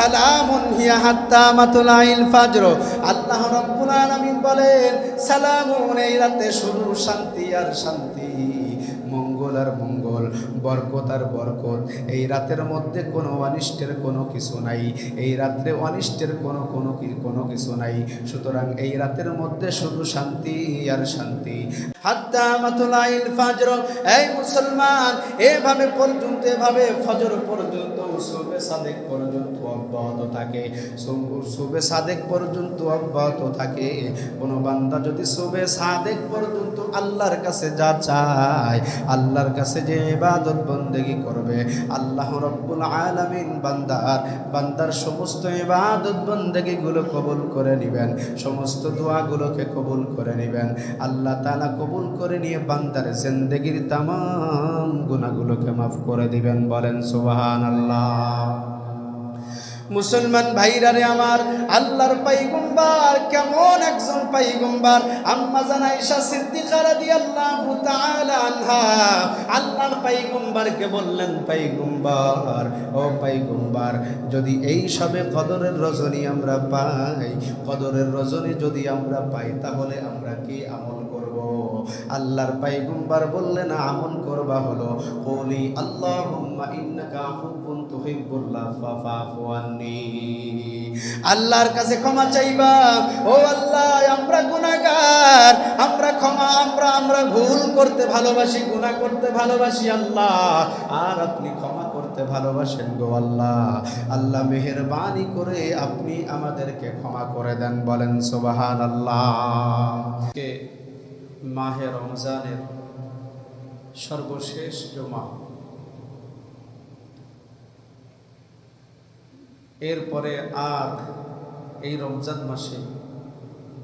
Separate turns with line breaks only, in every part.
সালামুন হিয়া হাত্তা মাতলাইল ফাজর। আল্লাহ রাব্বুল আলামিন বলেন সালামুন, এই রাতে শুধু শান্তি আর শান্তি, মঙ্গল আর মঙ্গল, বরকত আর বরকত। এই রাতের মধ্যে কোনো অনিষ্টের কোনো কিছু নাই, এই রাত্রে অনিষ্টের কোনো কিছু নাই। সুতরাং এই রাতের মধ্যে শুধু শান্তি আর শান্তি। হাত্তা মাতলাইল ফাজর, এই মুসলমান, এভাবে ফজর পর্যন্ত, সুবে সাদেক পর্যন্ত অব্যাহত থাকে, সুবে সাদেক পর্যন্ত অব্যাহত থাকে। কোনো বান্দা যদি সুবে সাদেক পর্যন্ত আল্লাহর কাছে যা চায়, আল্লাহর কাছে যে ইবাদত বন্দেগী করবে, আল্লাহ রাব্বুল আলামিন বান্দার সমস্ত ইবাদত বন্দেগীগুলো কবুল করে নেবেন, সমস্ত দোয়াগুলোকে কবুল করে নেবেন। আল্লাহ তাআলা কবুল করে নিয়ে বান্দার জিন্দেগীর তামাম গুনাহগুলোকে মাফ করে দিবেন। বলেন সুবহানাল্লাহ। মুসলমান ভাইরা রে আমার, আল্লাহর পয়গম্বর কেমন একজন পয়গম্বর। আম্মা জান আয়েশা সিদ্দিকা রাদিয়াল্লাহু তাআলা আনহা আল্লাহর পয়গম্বরকে বললেন, পয়গম্বর, ও পয়গম্বর, যদি এই সবে কদরের রজনী আমরা পাই, কদরের রজনী যদি আমরা পাই, তাহলে আমরা কি আমল করব? আল্লাহর পয়গম্বর বললেন, আমল করবা হলো কওলি আল্লাহুম্মা ইন্নাকা আফুউন তুহিব্বুল আফওয়া ফা'ফু আন্নী। আল্লাহর কাছে ক্ষমা চাইবা, ও আল্লাহ, আমরা গুনাহগার, আমরা ভুল করতে ভালোবাসি, গুনাহ করতে ভালোবাসি আল্লাহ, আর আপনি ক্ষমা করতে ভালোবাসেন গো আল্লাহ। আল্লাহ মেহেরবানি করে আপনি আমাদেরকে ক্ষমা করে দেন। বলেন সুবহানাল্লাহ। মাহে রমজানের সর্বশেষ জুমা, এরপরে আর এই রমজান মাসে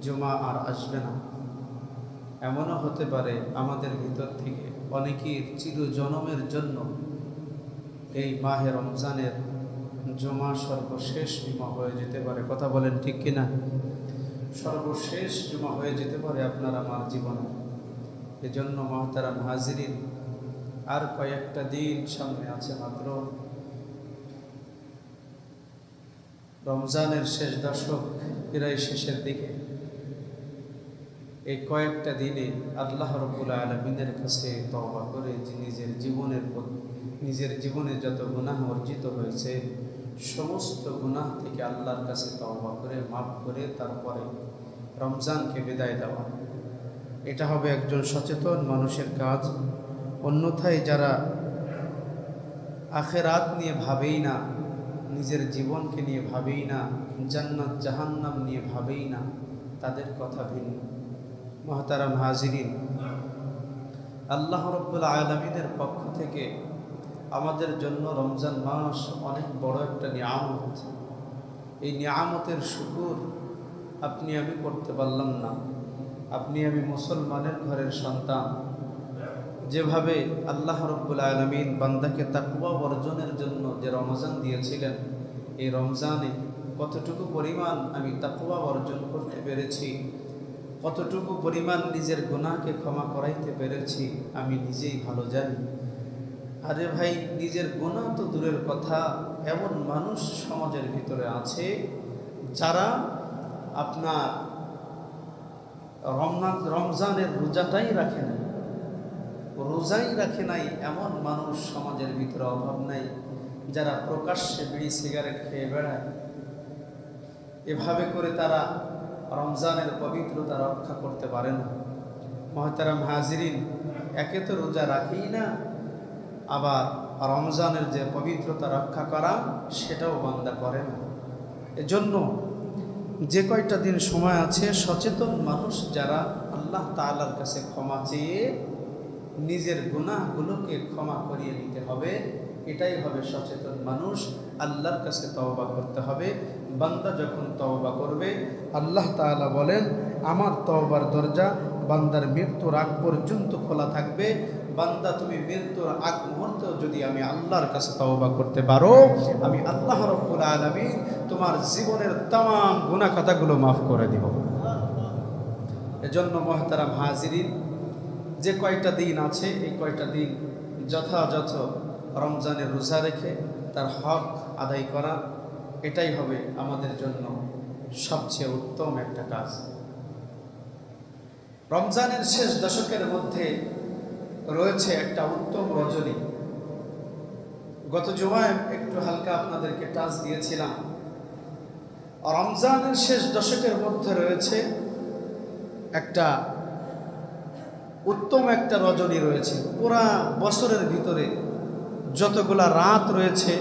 জুমা আর আসবে না। এমনও হতে পারে আমাদের ভিতর থেকে অনেকের চিরজনমের জন্য এই মাহে রমজানের জুমা সর্বশেষ জুমা হয়ে যেতে পারে। কথা বলেন ঠিক কিনা? সর্বশেষ জুমা হয়ে যেতে পারে আপনার আমার জীবনে। এজন্য মুহতারাম হাজিরিন, আর কয়েকটা দিন সামনে আছে মাত্র। রমজানের শেষ দশক প্রায় শেষের দিকে। এই কয়েকটা দিনে আল্লাহ রাব্বুল আলামিনের কাছে তওবা করে যে নিজের জীবনে যত গুনাহ অর্জিত হয়েছে, সমস্ত গুনাহ থেকে আল্লাহর কাছে তওবা করে মাফ করে তারপরে রমজানকে বিদায় দেওয়া, এটা হবে একজন সচেতন মানুষের কাজ। অন্যথায় যারা আখিরাত নিয়ে ভাবেই না, নিজের জীবনকে নিয়ে ভাবেই না, জান্নাত জাহান্নাম নিয়ে ভাবেই না, তাদের কথা ভিন্ন। মুহতারাম হাজিরিন, আল্লাহ রাব্বুল আলামিনের পক্ষ থেকে আমাদের জন্য রমজান মাস অনেক বড় একটা নিয়ামত। এই নিয়ামতের শুকর আপনি আমি করতে পারলাম না। আপনি আমি মুসলমানের ঘরের সন্তান, যেভাবে আল্লাহ রাব্বুল আলামিন বান্দাকে তাকওয়া অর্জনের জন্য যে রমজান দিয়েছিলেন, এই রমজানে কতটুকু পরিমাণ আমি তাকওয়া অর্জন করতে পেরেছি, কতটুকু পরিমাণ নিজের গুনাহকে ক্ষমা করাইতে পেরেছি, আমি নিজেই ভালো জানি। আরে ভাই, নিজের গুনাহ তো দূরের কথা, এমন মানুষ সমাজের ভিতরে আছে যারা আপনার রমজানের রোজাটাই রাখে নাই, এমন মানুষ সমাজের ভিতরে অভাব নাই, যারা প্রকাশ্যে বিড়ি সিগারেট খেয়ে বেড়ায়। এভাবে করে তারা রমজানের পবিত্রতা রক্ষা করতে পারে না। মুহতারাম হাজিরিন, একে তো রোজা রাখেই না, আবার রমজানের যে পবিত্রতা রক্ষা করা সেটাও বান্দা করে না। এজন্য যে কয়টা দিন সময় আছে, সচেতন মানুষ যারা আল্লাহ তাআলার কাছে ক্ষমা চেয়ে নিজের গুনাহগুলোকে ক্ষমা করিয়ে নিতে হবে, এটাই হবে সচেতন মানুষ। আল্লাহর কাছে তওবা করতে হবে। বান্দা যখন তওবা করবে, আল্লাহ তাআলা বলেন, আমার তওবার দরজা বান্দার মৃত্যুর আগ পর্যন্ত খোলা থাকবে। বান্দা, তুমি মৃত্যুর আগ মুহূর্তেও যদি আমি আল্লাহর কাছে তওবা করতে পারো, আমি আল্লাহ রাব্বুল আলামিন তোমার জীবনের तमाम গুনাহ খাতাগুলো মাফ করে দিব। এজন্য মুহতারাম হাজিরিন, যে কয়টা দিন আছে, এই কয়টা দিন যথাযথ রমজানের রোজা রেখে তার হক আদায় করা, এটাই হবে আমাদের জন্য সবচেয়ে উত্তম একটা কাজ। রমজানের শেষ দশকের মধ্যে রয়েছে একটা উত্তম রজনী। গত জুমায় একটু হালকা আপনাদেরকে টাচ দিয়েছিলাম। রমজানের শেষ দশকের মধ্যে রয়েছে একটা উত্তম একটা রজনী রয়েছে। পুরা বছরের ভিতরে যতগুলা রাত রয়েছে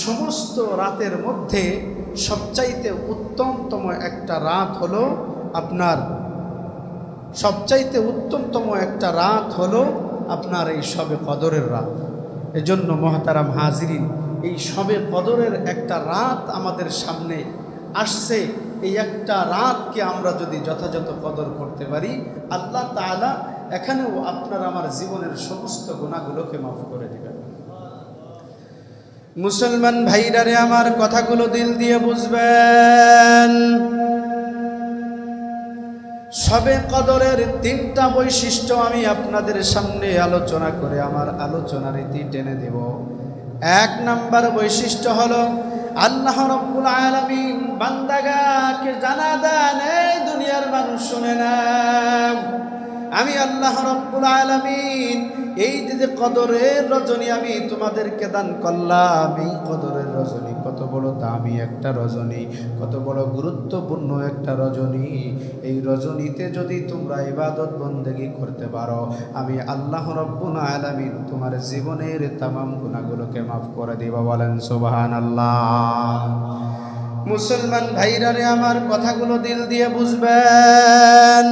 সমস্ত রাতের মধ্যে সবচাইতে উত্তমতম একটা রাত হলো আপনার এই শবে কদরের রাত। এজন্য মহতারাম হাজিরিন, এই শবে কদরের একটা রাত আমাদের সামনে আসছে। এই একটা রাতকে আমরা যদি যথাযথ কদর করতে পারি, আল্লাহ তাআলা এখানেও আপনার আমার জীবনের সমস্ত গুনাহগুলোকে মাফ করে দিবেন। মুসলমান ভাইরারে আমার কথাগুলো দিল দিয়ে বুঝবেন। শবে কদরের 3টা বৈশিষ্ট্য আমি আপনাদের সামনে আলোচনা করে আমার আলোচনার ইতি টেনে দেব। 1 নাম্বার বৈশিষ্ট্য হলো আল্লাহ রাব্বুল আলামিন বান্দাগাকে জানা দেন, এই দুনিয়ার মানুষ শুনে না, আমি আল্লাহ রাব্বুল আলামিন এই যে কদরের রজনী আমি তোমাদেরকে দান করলাম, এই কদরের রজনী কত বড় দামি একটা রজনী, কত বড় গুরুত্বপূর্ণ একটা রজনী। এই রজনীতে যদি তোমরা ইবাদত বন্দেগী করতে পারো, আমি আল্লাহ রাব্বুল আলামিন তোমার জীবনের तमाम গুনাহগুলোকে মাফ করে দেব। বলেন সুবহানাল্লাহ। মুসলমান ভাইরারে আমার কথাগুলো দিল দিয়ে বুঝবেন।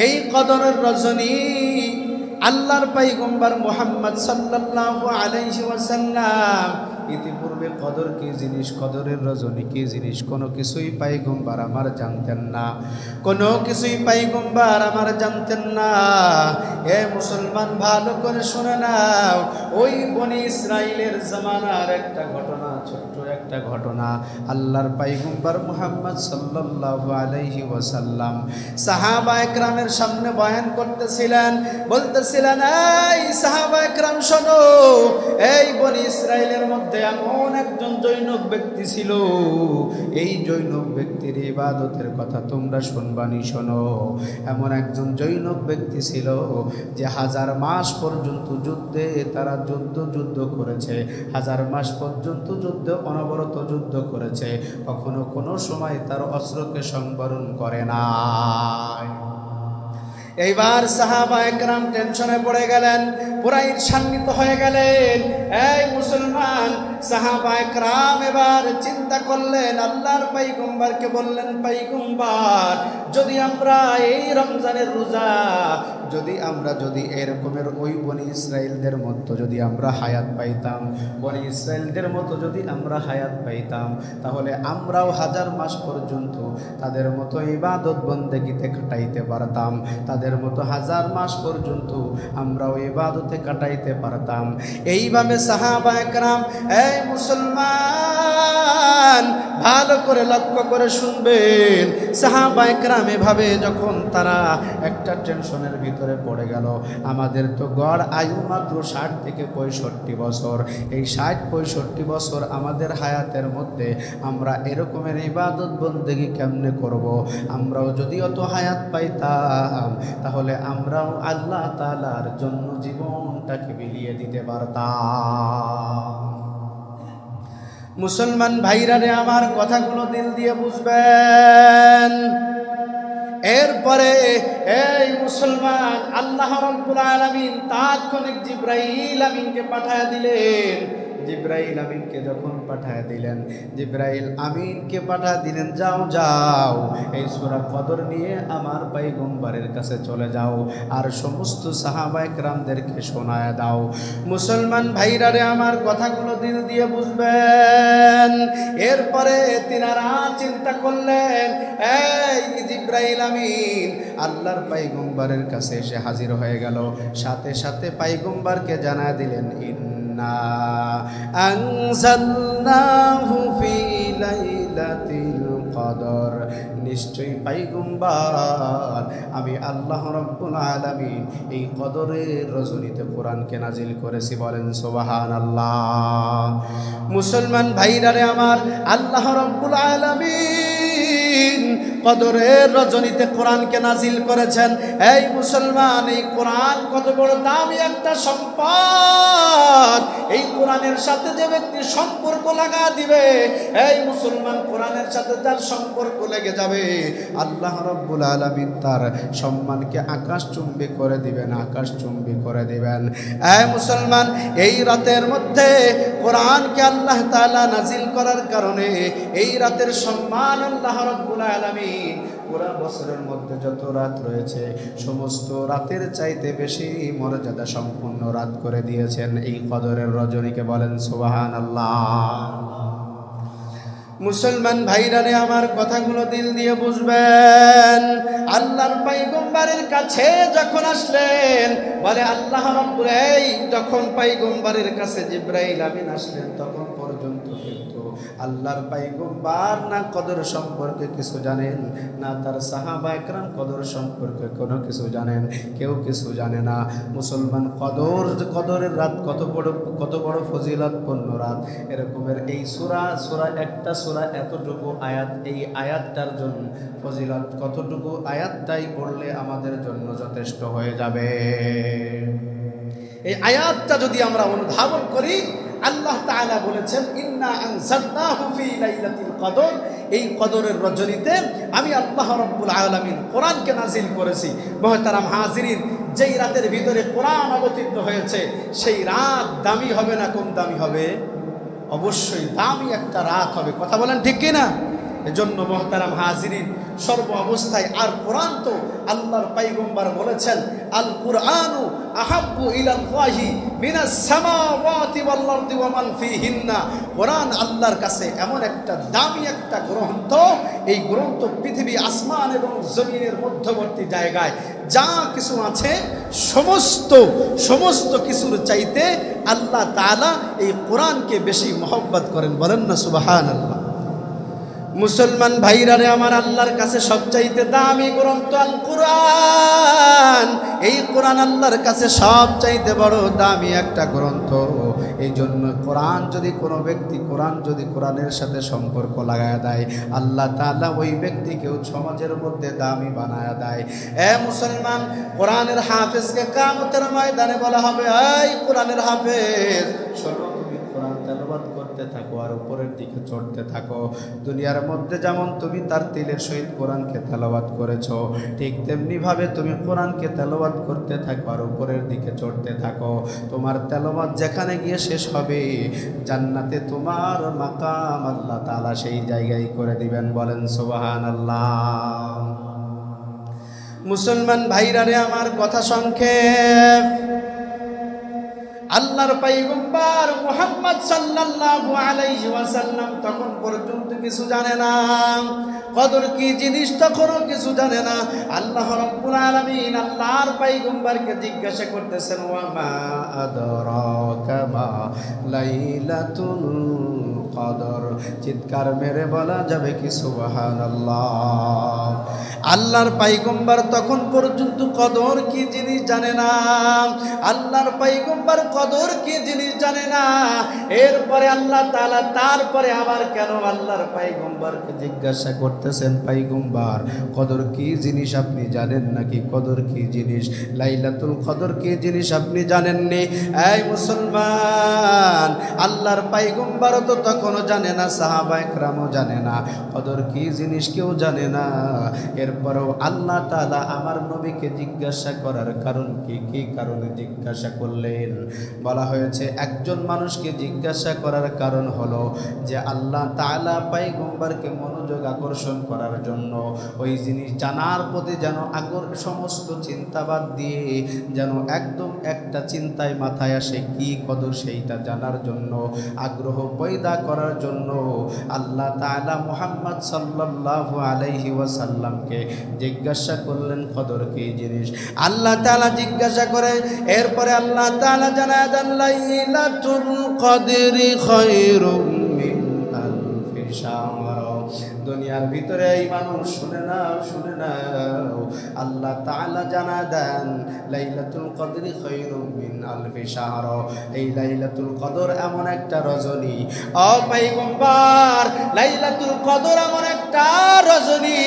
এই কদরের রজনী আল্লাহর পয়গম্বর মুহাম্মদ সাল্লাল্লাহু আলাইহি ওয়াসাল্লাম ইতিপূর্বে কদর কি জিনিস, কদরের রজনী কি জিনিস কোনো কিছুই পয়গম্বর আমার জানতেন না, কোনো কিছুই পয়গম্বর আমার জানতেন না। এ মুসলমান ভালো করে শুনে নাও, ওই বনি ইসরাইলের জামানার একটা ঘটনা, ছোট্ট একটা ঘটনা। আল্লাহর পয়গম্বর মুহাম্মদ সাল্লাল্লাহু আলাইহি ওয়াসাল্লাম সাহাবায়ে কেরামের সামনে বয়ান করতেছিলেন, বলতেছিলেন, এই সাহাবায়ে কেরাম শোনো, এই বনি ইসরাইলের মধ্যে এমন একজন জৈনক ব্যক্তি ছিল, এই জৈনক ব্যক্তির ইবাদতের কথা তোমরা শুনবানি, শোনো। এমন একজন জৈনক ব্যক্তি ছিল যে 1000 মাস পর্যন্ত যুদ্ধে তারা যুদ্ধ করেছে, 1000 মাস পর্যন্ত যুদ্ধে অনবরত যুদ্ধ করেছে, কখনো কোনো সময় তার অস্ত্রকে সংবরণ করে না। এইবার সাহাবায়ে কেরাম টেনশনে পড়ে গেলেন, পুরা ঈর্ষান্বিত হয়ে গেলেন। এই মুসলমান সাহাবায়ে কেরাম এবার চিন্তা করলেন, আল্লাহর পয়গম্বরকে বললেন, পয়গম্বর যদি আমরা এই রমজানের রোজা যদি এরকমের ওই বনি ইসরাইলদের মতো যদি আমরা হায়াত পাইতাম, বনি ইসরাইলদের মতো যদি আমরা হায়াত পাইতাম, তাহলে আমরাও 1000 মাস পর্যন্ত তাদের মতো ইবাদত বন্দেগীতে কাটাইতে পারতাম, তাদের মতো 1000 মাস পর্যন্ত আমরাও ইবাদতে কাটাইতে পারতাম। এইভাবে সাহাবায়ে কেরাম, এই মুসলমান ভালো করে লক্ষ্য করে শুনবেন, সাহাবায়ে কেরাম এভাবে যখন তারা একটা টেনশনের ভিতরে পড়ে গেল, আমাদের তো গড় আয়ু মাত্র 60 থেকে 65 বছর, এই 60-65 বছর আমাদের হায়াতের মধ্যে আমরা এরকমের ইবাদত বন্দেগী কেমনে করব? আমরাও যদি অত হায়াত পাইতাম, তাহলে আমরাও আল্লাহ তাআলার জন্য জীবনটাকে বিলিয়ে দিতে পারতাম। মুসলমান ভাইরারে আমার কথাগুলো দিল দিয়ে বুঝবেন। এরপরে এই মুসলমান আল্লাহ রাব্বুল আলামিন তাৎক্ষণিক জিবরাইল আমিনকে পাঠায় দিলেন। জিবরাইল আমিনকে যখন পাঠায় দিলেন, জিবরাইল আমিনকে পাঠায় দিলেন, যাও এই সূরা কদর নিয়ে আমার পয়গম্বরের কাছে চলে যাও আর সমস্ত সাহাবায়ে কেরামদেরকে শোনায় দাও। মুসলমান ভাইরারে আমার কথাগুলো দিল দিয়ে বুঝবেন। এরপরে তিনারা চিন্তা করলেন, এই জিবরাইল আমিন আল্লাহর পয়গম্বরের কাছে এসে হাজির হয়ে গেল, সাথে সাথে পয়গম্বরকে জানায় দিলেন, আনজালনাহু ফি লাইলাতিল কদর, নিশ্চয়ই পয়গম্বর আমি আল্লাহ রাব্বুল আলামিন এই কদরের রজনীতে কোরআনকে নাজিল করেছি। বলেন সুবহানাল্লাহ। মুসলমান ভাইরারে আমার, আল্লাহ রাব্বুল আলামিন কদরের রজনীতে কোরআনকে নাজিল করেছেন। এই মুসলমান, এই কোরআন কত বড় দামি একটা সম্পদ। এই কোরআনের সাথে যে ব্যক্তি সম্পর্ক লাগা দিবে, এই মুসলমান, কোরআনের সাথে যার সম্পর্ক লেগে যাবে, আল্লাহ রাব্বুল আলামিন তার সম্মানকে আকাশচুম্বী করে দিবেন, আকাশচুম্বী করে দিবেন। এই মুসলমান, এই রাতের মধ্যে কোরআনকে আল্লাহ তাআলা নাজিল করার কারণে এই রাতের সম্মান আল্লাহ রাব্বুল আলামিন পুরা বছরের মধ্যে যত রাত রয়েছে সমস্ত রাতের চাইতে বেশি মর্যাদা সম্পন্ন রাত করে দিয়েছেন এই কদরের রজনীকে। বলেন সুবহানাল্লাহ। মুসলমান ভাইরারে আমার, কথাগুলো দিল দিয়ে বুঝবেন। আল্লাহর পয়গম্বরের কাছে যখন আসলেন, বলে আল্লাহ রাব্বুল, এই যখন পয়গম্বরের কাছে জিবরাইল আমিন আসলেন তখন পর্যন্ত কিন্তু আল্লাহর পয়গম্বর না কদর সম্পর্কে কিছু জানেন, না তার সাহাবা একরাম কদর সম্পর্কে কোনো কিছু জানেন, কেউ কিছু জানে না। মুসলমান, কদরের রাত কত বড় ফজিলতপূর্ণ রাত। এরকমের এই সূরা একটা সূরা এতটুকু আয়াত, এই আয়াতটার জন্য ফজিলত কতটুকু, আয়াতটাই পড়লে আমাদের জন্য যথেষ্ট হয়ে যাবে। এই আয়াতটা যদি আমরা অনুধাবন করি, আল্লাহ তাআলা বলেছেন ইন্না আনজালনাহু ফি লাইলাতিল কদর, এই কদরের রজনীতে আমি আল্লাহ রাব্বুল আলামিন কোরআনকে নাজিল করেছি। মুহতারাম হাজিরিন, যেই রাতের ভিতরে কোরআন অবতীর্ণ হয়েছে সেই রাত দামি হবে না কম দামি হবে? অবশ্যই দামি একটা রাত হবে। কথা বলেন ঠিক কি না? এজন্য মুহতারাম হাজিরিন, সর্ব অবস্থায়, আর কোরআন তো আল্লাহর পয়গম্বর বলেছেন আল কুরআনু আহাব্বু ইলাল্লাহি মিনাস সামাওয়াতি ওয়াল আরদি ওয়া মান ফিহিন্না। কোরআন আল্লাহর কাছে এমন একটা দামি একটা গ্রন্থ, এই গ্রন্থ পৃথিবী আসমান এবং জমিনের মধ্যবর্তী জায়গায় যা কিছু আছে সমস্ত কিছুর চাইতে আল্লাহ তাআলা এই কোরআনকে বেশি মহব্বত করেন। বলেন না সুবহানাল্লাহ। মুসলমান ভাইরারে আমার, আল্লাহর কাছে সবচাইতে দামি গ্রন্থ আল কোরআন। এই কোরআন আল্লাহর কাছে সবচাইতে বড় দামি একটা গ্রন্থ। এই জন্য কোরআনের সাথে সম্পর্ক লাগায় দেয়, আল্লাহ তাআলা ওই ব্যক্তিকেও সমাজের মধ্যে দামি বানায় দেয়। মুসলমান, কোরআনের হাফেজকে কিয়ামতের ময়দানে বলা হবে, এই কোরআনের হাফেজ, শোনো, তুমি কোরআন তেলাওয়াত করতে থাকো আর উপরের দিকে চড়তে থাকো। দুনিয়ার মধ্যে যেমন তুমি তার তিলের সহিত কোরআনকে তেলাওয়াত করেছো, ঠিক তেমনি ভাবে তুমি কোরআনকে তেলাওয়াত করতে থাকো আর উপরের দিকে চড়তে থাকো। তোমার তেলাওয়াত যেখানে গিয়ে শেষ হবে, জান্নাতে তোমার মাকাম আল্লাহ তাআলা সেই জায়গায় করে দিবেন। বলেন সুবহানাল্লাহ। মুসলমান ভাইরারে আমার, কথা সংক্ষেপ। আল্লাহর পয়গম্বর মুহাম্মদ সাল্লাল্লাহু আলাইহি ওয়াসাল্লাম তখন পর্যন্ত কিছু জানে না, কদর কি জিনিস তখনও কিছু জানে না। আল্লাহ রাব্বুল আলামিন আল্লাহর পয়গম্বরকে জিজ্ঞাসা করতেছেন, ওয়া মা আদরাকা মা লাইলাতুল কদর। চিৎকার মেরে বলা যাবে কি সুবহানাল্লাহ। আল্লাহর পয়গম্বর তখন পর্যন্ত কদর কি জিনিস জানে না। আল্লাহর পয়গম্বর কদর কি জিনিস জানে না। এরপরে আল্লাহ তাআলা তারপরে আবার কেন আল্লাহর পয়গম্বরকে জিজ্ঞাসা করতেছেন, পয়গম্বর কদর কি জিনিস আপনি জানেন নাকি? কদর কি জিনিস, লাইলাতুল কদর কি জিনিস আপনি জানেননি? এই মুসলমান, আল্লাহর পয়গম্বরও তো তখনও জানে না, সাহাবায়ে কেরামও জানে না, কদর কি জিনিস কেউ জানে না। এরপরেও আল্লাহ তাআলা আমার নবীকে জিজ্ঞাসা করার কারণ কি কারণে জিজ্ঞাসা করলেন? বলা হয়েছে একজন মানুষকে জিজ্ঞাসা করার কারণ হলো যে আল্লাহ তাআলা পয়গম্বরকে মনোযোগ আকর্ষণ করার জন্য ওই জিনিস জানার প্রতি যেন সমস্ত চিন্তাবাদ দিয়ে যেন একদম একটা চিন্তায় মাথায় আসে কি কদর, সেইটা জানার জন্য আগ্রহ পয়দা করার জন্য আল্লাহ তাআলা মুহাম্মদ সাল্লাল্লাহু আলাইহি ওয়াসাল্লামকে জিজ্ঞাসা করলেন কদর কি জিনিস। আল্লাহ তাআলা জিজ্ঞাসা করে এরপরে আল্লাহ তাআলা জানায় দেন, লাইলাতুল কদরি খায়রুম মিন আলফি শাহর। দুনিয়ার ভিতরে এই মানুষ শুনে নাও, আল্লাহ তাআলা জানা দেন লাইলাতুল কদরি খায়রুম মিন আলফি শাহর। এই লাইলাতুল কদর এমন একটা রজনী, ও পয়গম্বর, লাইলাতুল কদর এমন একটা রজনী,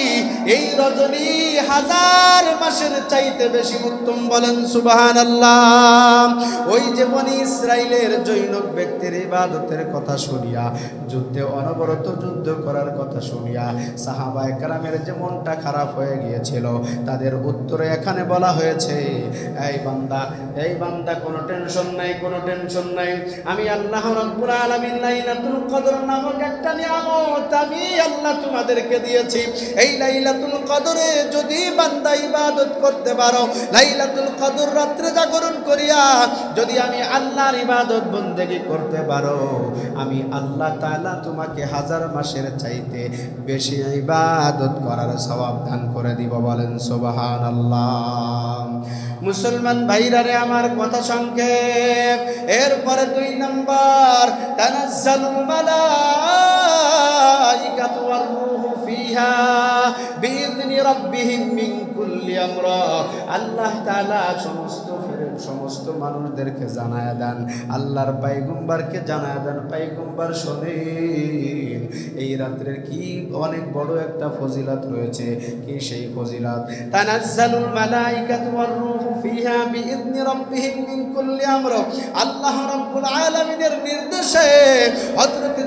এই রজনী হাজার মাসের চাইতে বেশি উত্তম। বলেন সুবহানাল্লাহ। ওই যে বনি ইসরাইলের জৈনক ব্যক্তির ইবাদতের কথা শুনিয়া, যুদ্ধে অনবরত যুদ্ধ করার কথা শুনিয়া সাহাবায়ে কেরামের যে মনটা খারাপ হয়ে গিয়েছিল, তাদের উত্তরে এখানে বলা হয়েছে, এই বান্দা কোনো টেনশন নাই, কোনো টেনশন নাই। আমি আল্লাহ রাব্বুল আলামিন লাইলাতুল কদর নামক একটা নিয়ামত আমি আল্লাহ তোমাদেরকে দিয়েছি। এই লাইলাতুল কদরে যদি বান্দা ইবাদত করতে পারো, লাইলাতুল কদর রাত্রে জাগরণ করিয়া যদি আমি আল্লাহর ইবাদত বন্দেগী করতে পারো, আমি আল্লাহ তাআলা তোমাকে হাজার মাসের চাইতে বেশি ইবাদত করার সওয়াব দান করে দিব। বলেন সুবহানাল্লাহ। মুসলমান ভাইরা রে, আমার কথা সংক্ষেপ। এরপরে 2 নম্বর, তানাজ্জালুল মালাইকাতু ওয়ার রূহু ফিহা বিইذনি রাব্বিহিম মিন কুল্লি আমর। আল্লাহ তাআলা সমস্ত মানুষদেরকে জানায়া দেন, আল্লাহর পয়গম্বরকে জানায়া দেন, পয়গম্বর শোনেন এই রাত্রের কি অনেক বড় একটা ফজিলত রয়েছে। কি সেই ফজিলত? তানাজ্জালুল মালাইকাতু ওয়ার রূহু ফিহা বিইذনি রাব্বিহিম মিন কুল্লি আমর। আল্লাহ রাব্বুল আলামিনের নির্দেশে হযরত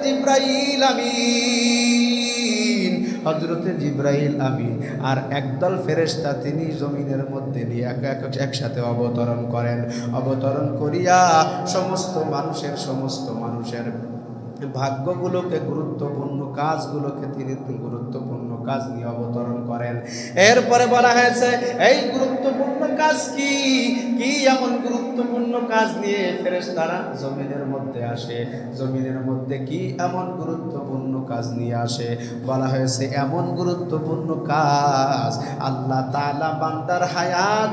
জিবরাইল আমিন আর একদল ফেরেশতা তিনি জমিনের মধ্যে নিয়ে একসাথে অবতরণ করিয়া সমস্ত মানুষের ভাগ্যগুলোকে, গুরুত্বপূর্ণ কাজগুলোকে তিনি গুরুত্বপূর্ণ কাজ নিয়ে অবতরণ করেন। এরপরে বলা হয়েছে এই গুরুত্বপূর্ণ কাজ কি এমন গুরুত্বপূর্ণ কাজ নিয়ে ফেরেশতারা জমিনের মধ্যে আসে, জমিনের মধ্যে কি এমন গুরুত্বপূর্ণ কাজ নিয়ে আসে? বলা হয়েছে এমন গুরুত্বপূর্ণ কাজ, আল্লাহ তাআলা বান্দার হায়াত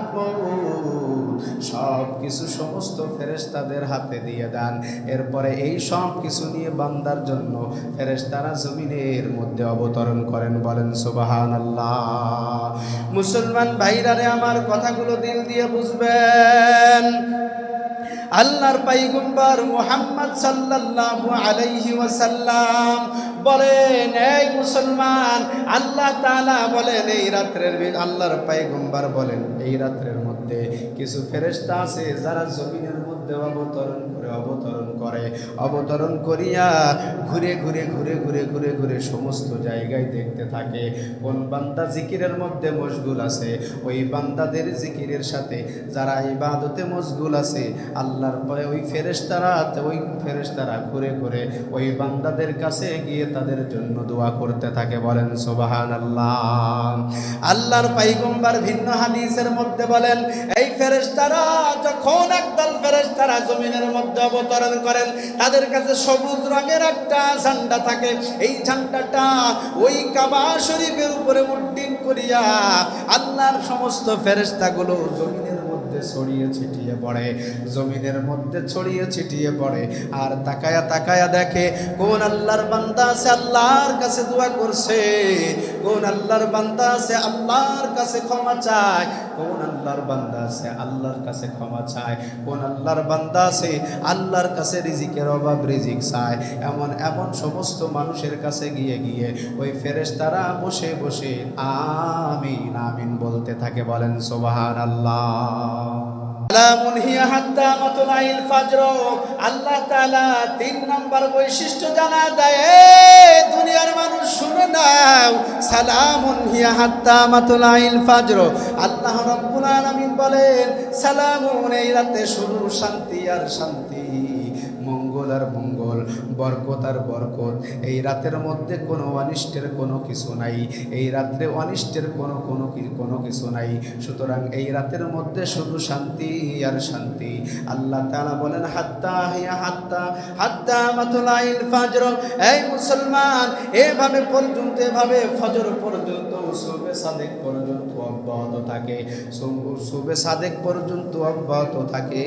সব কিছু সমস্ত ফেরেশতাদের হাতে দিয়ে দেন। এরপরে এই সব কিছু নিয়ে বান্দার জন্য ফেরেশতারা জমিনের মধ্যে অবতরণ করেন। বলেন সুবহানাল্লাহ। মুসলমান ভাইরা রে, আমার কথাগুলো দিল দিয়ে বুঝবেন। আল্লাহর পয়গম্বর মুহাম্মদ সাল্লাল্লাহু আলাইহি ওয়াসাল্লাম বলেন, এই মুসলমান, আল্লাহ তাআলা বলেন এই রাত্রের, আল্লাহর পয়গম্বর বলেন এই রাত্রের মধ্যে কিছু ফেরেশতা আছে যারা জমিনের মধ্যে অবতরণ করিয়া ঘুরে সমস্ত জায়গায় দেখতে থাকে কোন বান্দা জিকিরের মধ্যে মশগুল আছে। ওই বান্দাদের জিকিরের সাথে যারা ইবাদতে মশগুল আছে, আল্লাহর পরে ওই ফেরেশতারা ঘুরে ওই বান্দাদের কাছে গিয়ে তাদের জন্য দোয়া করতে থাকে। বলেন সুবহানাল্লাহ। আল্লাহর পয়গম্বর ভিন্ন হাদিসের মধ্যে বলেন, এই ফেরেশতারা যখন একদল ফেরেশতারা জমিনের মধ্যে অবতরণ করেন, তাদের কাছে সবুজ রঙের একটা ঝান্ডা থাকে। এই ঝান্ডাটা ওই কাবা শরীফের উপরে উড্ডীন করিয়া আল্লাহর সমস্ত ফেরেশতাগুলো জমিনের মধ্যে ছড়িয়ে ছিটিয়ে পড়ে। আর তাকায়া দেখে কোন আল্লাহর বান্দা আছে আল্লাহর কাছে দোয়া করছে, কোন আল্লাহর বান্দা আছে আল্লাহর কাছে ক্ষমা চায়, কোন আল্লাহর বান্দা আছে আল্লাহর কাছে ক্ষমা চায়, কোন আল্লাহর বান্দা আছে আল্লাহর কাছে রিজিকের অভাব রিজিক চায়। এমন সমস্ত মানুষের কাছে গিয়ে ওই ফেরেশতারা বসে আমিন আমিন বলতে থাকে। বলেন সুবহানাল্লাহ। সালামুন হিয়া হাত্তা মাতলাইল ফাজর। আল্লাহ তাআলা 3 নম্বর বৈশিষ্ট্য জানা দেয়, দুনিয়ার মানুষ শুনে নাও, সালামুন হিয়া হাত্তা মাতলাইল ফাজর। আল্লাহ রাব্বুল আলামিন বলেন, সালামুন, এই রাতে শুধু শান্তি আর শান্তি, মঙ্গল আর মঙ্গল, বরকত আর বরকত। এই রাতের মধ্যে কোনো অনিষ্টের কোনো কিছু নাই, এই রাত্রে অনিষ্টের কোনো কিছু নাই। সুতরাং এই রাতের মধ্যে শুধু শান্তি আর শান্তি। আল্লাহ তাআলা বলেন, হাত্তা মাতলাইল ফাজর। এই এভাবে ফজর পর্যন্ত, সুবহে সাদিক পর্যন্ত অব্যাহত থাকে। থাকে, সুবে সাদেক পর্যন্ত অব্যাহত থাকে।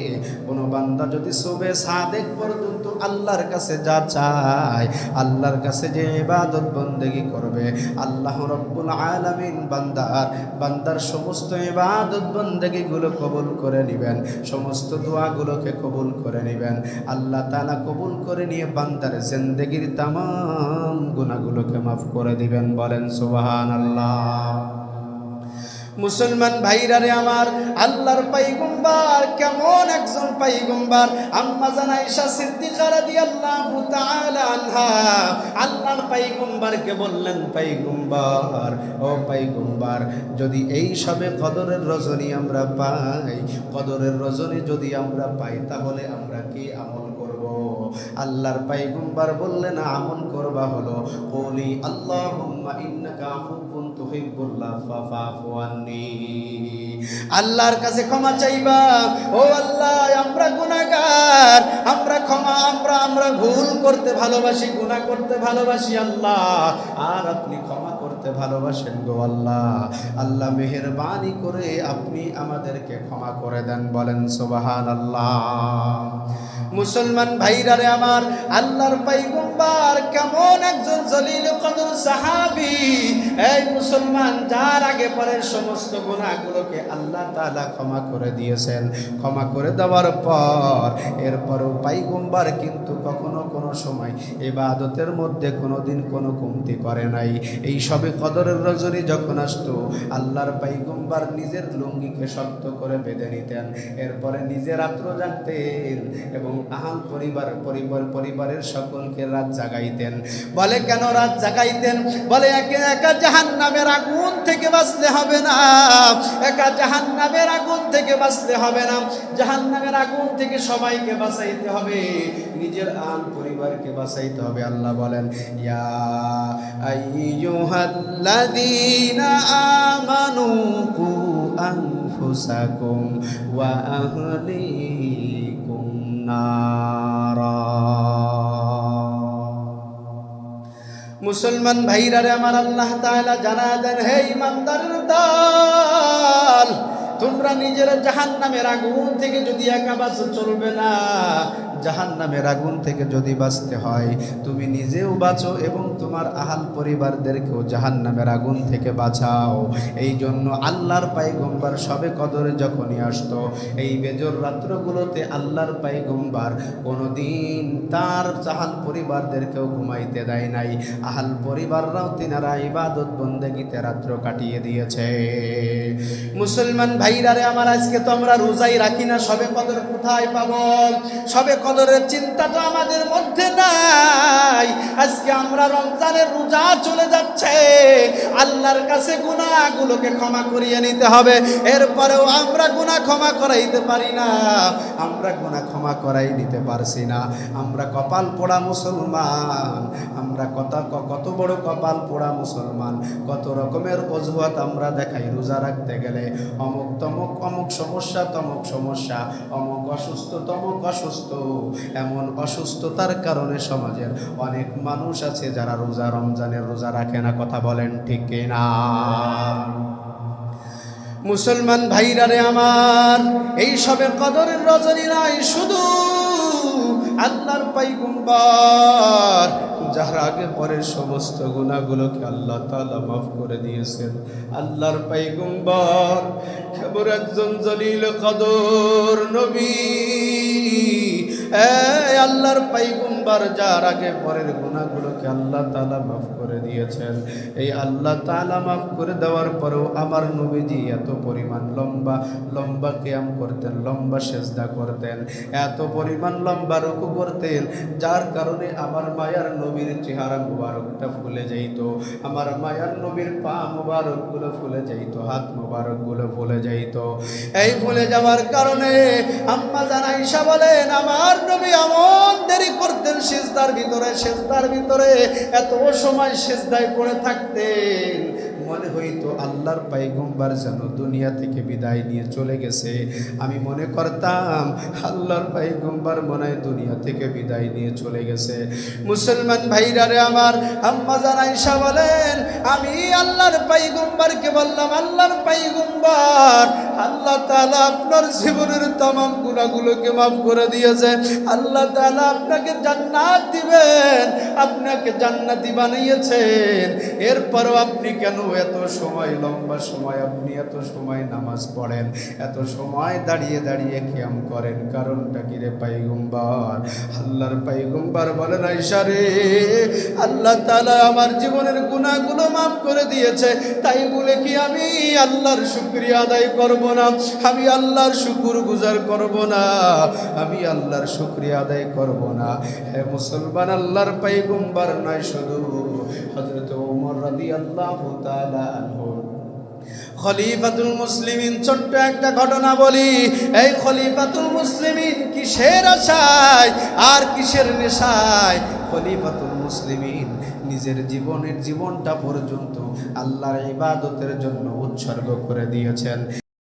কোনো বান্দা যদি সুবে সাদেক পর্যন্ত আল্লাহর কাছে যা চায়, আল্লাহর কাছে যে ইবাদত বন্দেগী করবে, আল্লাহ রব্বুল আলামিন বান্দার সমস্ত ইবাদত বন্দেগীগুলো কবুল করে নেবেন, সমস্ত দোয়াগুলোকে কবুল করে নেবেন। আল্লাহ তাআলা কবুল করে নিয়ে বান্দার জিন্দেগির তামাম গুনাহগুলোকে মাফ করে দিবেন। বলেন সুবহানাল্লাহ। মুসলমান ভাইরা রে আমার, আল্লাহর পয়গম্বর কেমন একজন পয়গম্বর। আম্মা জান আয়েশা সিদ্দিকা রাদিয়াল্লাহু তাআলা আনহা আল্লাহর পয়গম্বরকে বললেন, পয়গম্বর, ও পয়গম্বর, যদি এই সবে কদরের রজনী আমরা পাই, কদরের রজনী যদি আমরা পাই, তাহলে আমরা কি আমল করব? আল্লাহর পয়গম্বর বললেন, আমল করবা হলো কলি আল্লাহুম্মা ইন্নাকা আফুউন তুহিব্বুল আফওয়া ফাফু আন্নী। আল্লাহর কাছে ক্ষমা চাইবা, ও আল্লাহ আমরা গুনাহগার, আমরা ভুল করতে ভালোবাসি, গুনাহ করতে ভালোবাসি আল্লাহ, আর আপনি ক্ষমা করতে ভালোবাসেন গো আল্লাহ। আল্লাহ মেহেরবানি করে আপনি আমাদেরকে ক্ষমা করে দেন। বলেন সুবহানাল্লাহ। মুসলমান ভাইরা রে আমার, আল্লাহর পয়গম্বর কেমন একজন জলিল কদর সাহাবী। এই মুসলমান, যার আগে পরের সমস্ত গুনাহগুলোকে আল্লাহ তাআলা ক্ষমা করে দিয়েছেন। ক্ষমা করে দেওয়ার পর এরপরও পয়গম্বর কিন্তু কখনো কোনো সময় ইবাদতের মধ্যে কোনোদিন কোনো কমতি করে নাই। এই সবে কদরের রজনী যখন আসতো, আল্লাহর পয়গম্বর নিজের লুঙ্গিকে শক্ত করে বেঁধে নিতেন, এরপরে নিজে রাত্র জাগতেন এবং আহাল পরিবারের সকলকে রাত জাগাইতেন। বলে কেন রাত জাগাইতেন? বলে একা জাহান্নামের আগুন থেকে বাঁচলে হবে না, একা জাহান্নামের আগুন থেকে বাঁচলে হবে না, জাহান্নামের আগুন থেকে সবাইকে বাঁচাইতে হবে, নিজের আহাল পরিবারকে বাঁচাইতে হবে। আল্লাহ বলেন, ইয়া আইয়ুহাল্লাযীনা আমানু কু আনফুসাকুম ওয়া আহলিকুম নারা। মুসলমান ভাইরা রে আমার, আল্লাহ তাআলা জানা দেন, হে ইমানদারের দল, তোমরা নিজেরা জাহান্নামের আগুন থেকে যদি একা বাঁচো চলবে না। জাহান্নামের আগুন থেকে যদি বাঁচতে হয়, তুমি নিজেও বাঁচো এবং তোমার আহাল পরিবারদেরকেও জাহান্নামের আগুন থেকে বাঁচাও। এই জন্য আল্লাহর পয়গম্বর সবে কদরে যখনই আসতো, এই বেজর রাত্রগুলোতে আল্লাহর পয়গম্বর কোনোদিন তার আহাল পরিবারদেরকেও ঘুমাইতে দেয় নাই। আহাল পরিবাররাও তিনারা ইবাদত বন্দেগীতে রাত্র কাটিয়ে দিয়েছে। মুসলমান ভাইরা রে আমার, আজকে তো আমরা রোজাই রাখি না, সবে কদর কোথায় পাবো? সবে কদরের চিন্তা তো আমাদের মধ্যে নাই। আজকে আমরা রমজানের রোজা চলে যাচ্ছে, আল্লাহর কাছে গুনাহগুলোকে ক্ষমা করিয়ে নিতে হবে। এরপরেও আমরা গুনাহ ক্ষমা করাইতে পারি না, আমরা গুনাহ ক্ষমা করাই নিতে পারছি না। আমরা কপাল পোড়া মুসলমান, আমরা কত বড় কপাল পোড়া মুসলমান। কত রকমের অজুহাত আমরা দেখাই রোজা রাখতে গেলে, অমুক তমুক অমুক সমস্যা, তমুক সমস্যা, অমুক অসুস্থ তমুক অসুস্থ। এমন অসুস্থতার কারণে সমাজের অনেক মানুষ আছে যারা রমজানের রোজা রাখে না। কথা বলেন ঠিক কিনা? মুসলমান ভাইরা রে আমার, এই সবে কদরের রজনী নয়, শুধু আল্লাহর পয়গম্বর যার আগে পরের সমস্ত গুনাহগুলোকে আল্লাহ তাআলা মাফ করে দিয়েছেন। আল্লাহর পয়গম্বর কেবল একজন জলিল কদর নবী। আল্লাহর পয়গম্বর যার আগে পরের গুনাহগুলোকে আল্লাহ তাআলা মাফ করে দিয়েছেন। এই আল্লাহ তাআলা মাফ করে দেওয়ার পরেও আমার নবীজি এত পরিমাণ লম্বা কিয়াম করতেন, লম্বা সেজদা করতেন, এত পরিমাণ লম্বা রুকু করতেন, যার কারণে আমার মায়ার নবীর চেহারা মুবারকটা ফুলে যাইত, আমার মায়ার নবীর পা মুবারকগুলো ফুলে যাইত, হাত মুবারকগুলো ফুলে যাইত। এই ফুলে যাওয়ার কারণে আম্মা জান আয়েশা বলেন, আমার নবী এমন দেরি করতেন সেজদার ভিতরে এত সময় সেজদায় পড়ে থাকতেন, মনে হইতো আল্লাহর পয়গম্বর যেন দুনিয়া থেকে বিদায় নিয়ে চলে গেছে। আমি মনে করতাম আল্লাহর পয়গম্বর মনে হয় দুনিয়া থেকে বিদায় নিয়ে চলে গেছে। মুসলমান ভাইরা রে আমার, আম্মা জান আয়েশা বলেন, আমি আল্লাহর পয়গম্বরকে বললাম, আল্লাহর পয়গম্বর, আল্লাহ তাআলা আপনার জীবনের तमाम গুনাহগুলোকে maaf করে দিয়েছে, আল্লাহ তাআলা আপনাকে জান্নাত দিবেন, আপনাকে জান্নাতি বানিয়েছেন, এরপরও আপনি কেন এত সময়, লম্বা সময় আপনি এত সময় নামাজ পড়েন, এত সময় দাঁড়িয়ে দাঁড়িয়ে কিয়াম করেন, কারণটা কি রে পয়গম্বর? আল্লাহর পয়গম্বর বলেন, আয়েশা রে, আল্লাহ তাআলা আমার জীবনের গুনাহগুলো maaf করে দিয়েছে, তাই বলে কি আমি আল্লাহর শুকরিয়া আদায় করব না? আমি আল্লাহর শুকর গুজার করব না? আমি আল্লাহর শুকরিয়া আদায় করব না? হে মুসলমান, আল্লাহর পয়গম্বর নয়, শুধু হযরত ওমর রাদিয়াল্লাহু তাআলা আনহু খলিফাতুল মুসলিমিন। ছোট্ট একটা ঘটনা বলি, এই খলিফাতুল মুসলিমিন কিসের আশায় আর কিসের নেশায় খলিফাতুল মুসলিমিন নিজের জীবনটা পর্যন্ত আল্লাহর ইবাদতের জন্য উৎসর্গ করে দিয়েছেন।